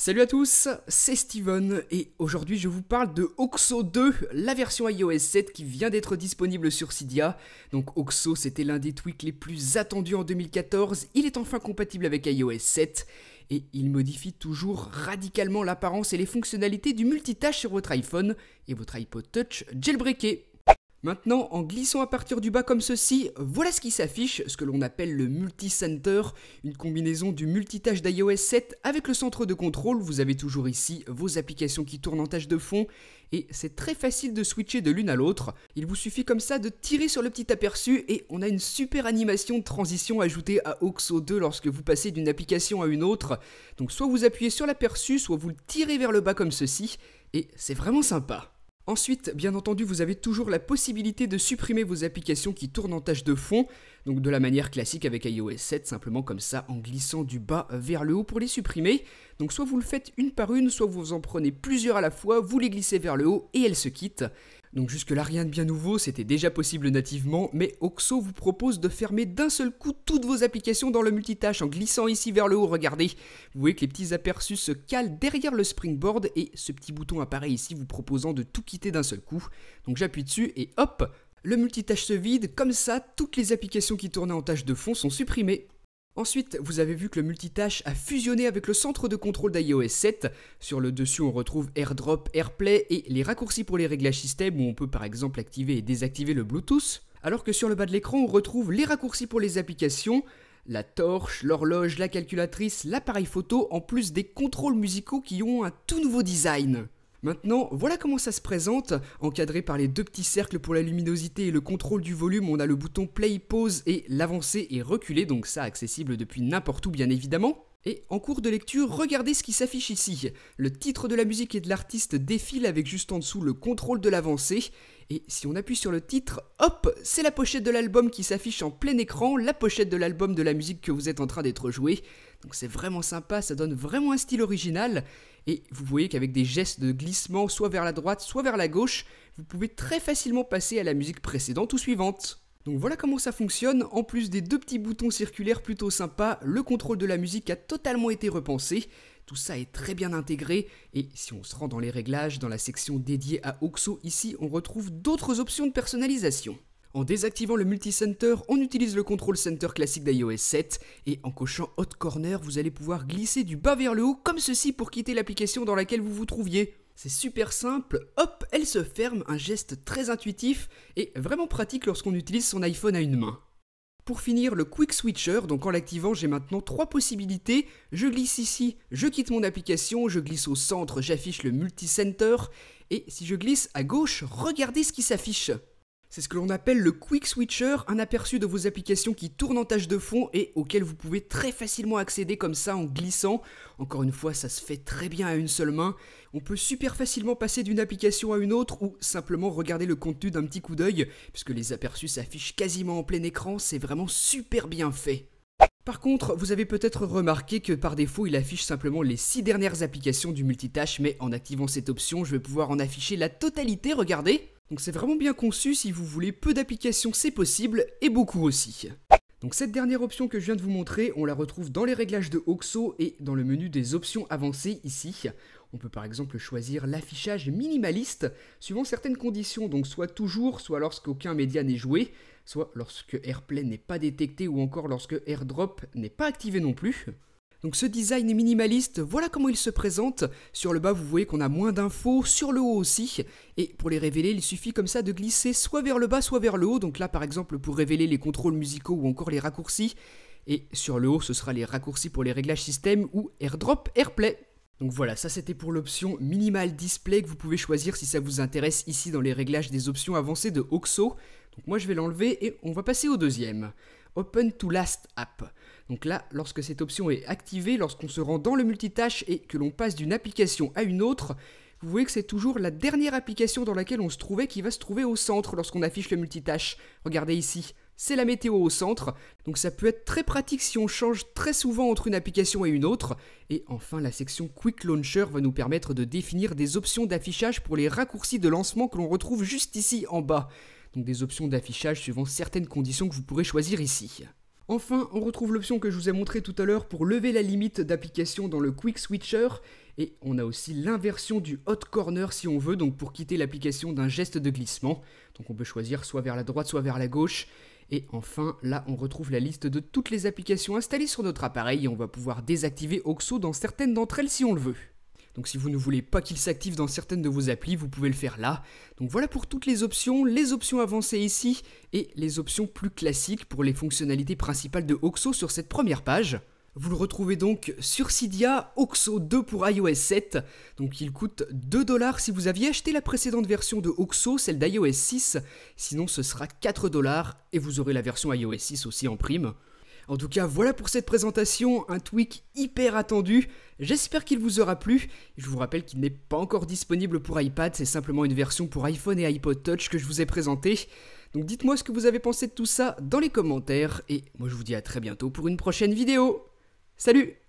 Salut à tous, c'est Steven et aujourd'hui je vous parle de Oxo 2, la version iOS 7 qui vient d'être disponible sur Cydia. Donc Oxo, c'était l'un des tweaks les plus attendus en 2014, il est enfin compatible avec iOS 7 et il modifie toujours radicalement l'apparence et les fonctionnalités du multitâche sur votre iPhone et votre iPod Touch jailbreaké. Maintenant, en glissant à partir du bas comme ceci, voilà ce qui s'affiche, ce que l'on appelle le multi-center, une combinaison du multitâche d'iOS 7 avec le centre de contrôle. Vous avez toujours ici vos applications qui tournent en tâche de fond et c'est très facile de switcher de l'une à l'autre. Il vous suffit comme ça de tirer sur le petit aperçu et on a une super animation de transition ajoutée à Oxo 2 lorsque vous passez d'une application à une autre. Donc soit vous appuyez sur l'aperçu, soit vous le tirez vers le bas comme ceci et c'est vraiment sympa. Ensuite, bien entendu, vous avez toujours la possibilité de supprimer vos applications qui tournent en tâche de fond, donc de la manière classique avec iOS 7, simplement comme ça en glissant du bas vers le haut pour les supprimer. Donc soit vous le faites une par une, soit vous en prenez plusieurs à la fois, vous les glissez vers le haut et elles se quittent. Donc jusque là rien de bien nouveau, c'était déjà possible nativement, mais Oxo vous propose de fermer d'un seul coup toutes vos applications dans le multitâche en glissant ici vers le haut, regardez. Vous voyez que les petits aperçus se calent derrière le springboard et ce petit bouton apparaît ici vous proposant de tout quitter d'un seul coup. Donc j'appuie dessus et hop, le multitâche se vide, comme ça toutes les applications qui tournaient en tâche de fond sont supprimées. Ensuite, vous avez vu que le multitâche a fusionné avec le centre de contrôle d'iOS 7. Sur le dessus, on retrouve AirDrop, AirPlay et les raccourcis pour les réglages système où on peut par exemple activer et désactiver le Bluetooth. Alors que sur le bas de l'écran, on retrouve les raccourcis pour les applications, la torche, l'horloge, la calculatrice, l'appareil photo, en plus des contrôles musicaux qui ont un tout nouveau design. Maintenant, voilà comment ça se présente, encadré par les deux petits cercles pour la luminosité et le contrôle du volume, on a le bouton play, pause et l'avancer et reculer, donc ça accessible depuis n'importe où bien évidemment. Et en cours de lecture, regardez ce qui s'affiche ici. Le titre de la musique et de l'artiste défile avec juste en dessous le contrôle de l'avancée. Et si on appuie sur le titre, hop, c'est la pochette de l'album qui s'affiche en plein écran, la pochette de l'album de la musique que vous êtes en train d'être joué. Donc c'est vraiment sympa, ça donne vraiment un style original. Et vous voyez qu'avec des gestes de glissement soit vers la droite, soit vers la gauche, vous pouvez très facilement passer à la musique précédente ou suivante. Donc voilà comment ça fonctionne, en plus des deux petits boutons circulaires plutôt sympas, le contrôle de la musique a totalement été repensé. Tout ça est très bien intégré et si on se rend dans les réglages, dans la section dédiée à Oxo, ici on retrouve d'autres options de personnalisation. En désactivant le multi-center, on utilise le control center classique d'iOS 7 et en cochant Hot Corner, vous allez pouvoir glisser du bas vers le haut comme ceci pour quitter l'application dans laquelle vous vous trouviez. C'est super simple, hop, elle se ferme, un geste très intuitif et vraiment pratique lorsqu'on utilise son iPhone à une main. Pour finir, le Quick Switcher, donc en l'activant, j'ai maintenant trois possibilités. Je glisse ici, je quitte mon application, je glisse au centre, j'affiche le multi-center et si je glisse à gauche, regardez ce qui s'affiche. C'est ce que l'on appelle le Quick Switcher, un aperçu de vos applications qui tournent en tâche de fond et auxquelles vous pouvez très facilement accéder comme ça en glissant. Encore une fois, ça se fait très bien à une seule main. On peut super facilement passer d'une application à une autre ou simplement regarder le contenu d'un petit coup d'œil, puisque les aperçus s'affichent quasiment en plein écran, c'est vraiment super bien fait. Par contre, vous avez peut-être remarqué que par défaut, il affiche simplement les 6 dernières applications du multitâche, mais en activant cette option, je vais pouvoir en afficher la totalité, regardez. Donc c'est vraiment bien conçu, si vous voulez peu d'applications c'est possible, et beaucoup aussi. Donc cette dernière option que je viens de vous montrer, on la retrouve dans les réglages de Oxo et dans le menu des options avancées ici. On peut par exemple choisir l'affichage minimaliste suivant certaines conditions, donc soit toujours, soit lorsqu'aucun média n'est joué, soit lorsque AirPlay n'est pas détecté ou encore lorsque AirDrop n'est pas activé non plus. Donc ce design est minimaliste, voilà comment il se présente. Sur le bas, vous voyez qu'on a moins d'infos, sur le haut aussi. Et pour les révéler, il suffit comme ça de glisser soit vers le bas, soit vers le haut. Donc là, par exemple, pour révéler les contrôles musicaux ou encore les raccourcis. Et sur le haut, ce sera les raccourcis pour les réglages système ou AirDrop, AirPlay. Donc voilà, ça c'était pour l'option Minimal Display que vous pouvez choisir si ça vous intéresse ici dans les réglages des options avancées de Oxo. Donc moi je vais l'enlever et on va passer au deuxième. Open to Last App. Donc là, lorsque cette option est activée, lorsqu'on se rend dans le multitâche et que l'on passe d'une application à une autre, vous voyez que c'est toujours la dernière application dans laquelle on se trouvait qui va se trouver au centre lorsqu'on affiche le multitâche. Regardez ici, c'est la météo au centre, donc ça peut être très pratique si on change très souvent entre une application et une autre. Et enfin, la section Quick Launcher va nous permettre de définir des options d'affichage pour les raccourcis de lancement que l'on retrouve juste ici en bas. Donc des options d'affichage suivant certaines conditions que vous pourrez choisir ici. Enfin, on retrouve l'option que je vous ai montrée tout à l'heure pour lever la limite d'application dans le Quick Switcher. Et on a aussi l'inversion du Hot Corner si on veut, donc pour quitter l'application d'un geste de glissement. Donc on peut choisir soit vers la droite, soit vers la gauche. Et enfin, là, on retrouve la liste de toutes les applications installées sur notre appareil et on va pouvoir désactiver OXO dans certaines d'entre elles si on le veut. Donc si vous ne voulez pas qu'il s'active dans certaines de vos applis, vous pouvez le faire là. Donc voilà pour toutes les options avancées ici et les options plus classiques pour les fonctionnalités principales de OXO sur cette première page. Vous le retrouvez donc sur Cydia, OXO 2 pour iOS 7, donc il coûte 2 $ si vous aviez acheté la précédente version de OXO, celle d'iOS 6, sinon ce sera 4 $ et vous aurez la version iOS 6 aussi en prime. En tout cas, voilà pour cette présentation, un tweak hyper attendu, j'espère qu'il vous aura plu. Je vous rappelle qu'il n'est pas encore disponible pour iPad, c'est simplement une version pour iPhone et iPod Touch que je vous ai présentée. Donc dites-moi ce que vous avez pensé de tout ça dans les commentaires, et moi je vous dis à très bientôt pour une prochaine vidéo. Salut!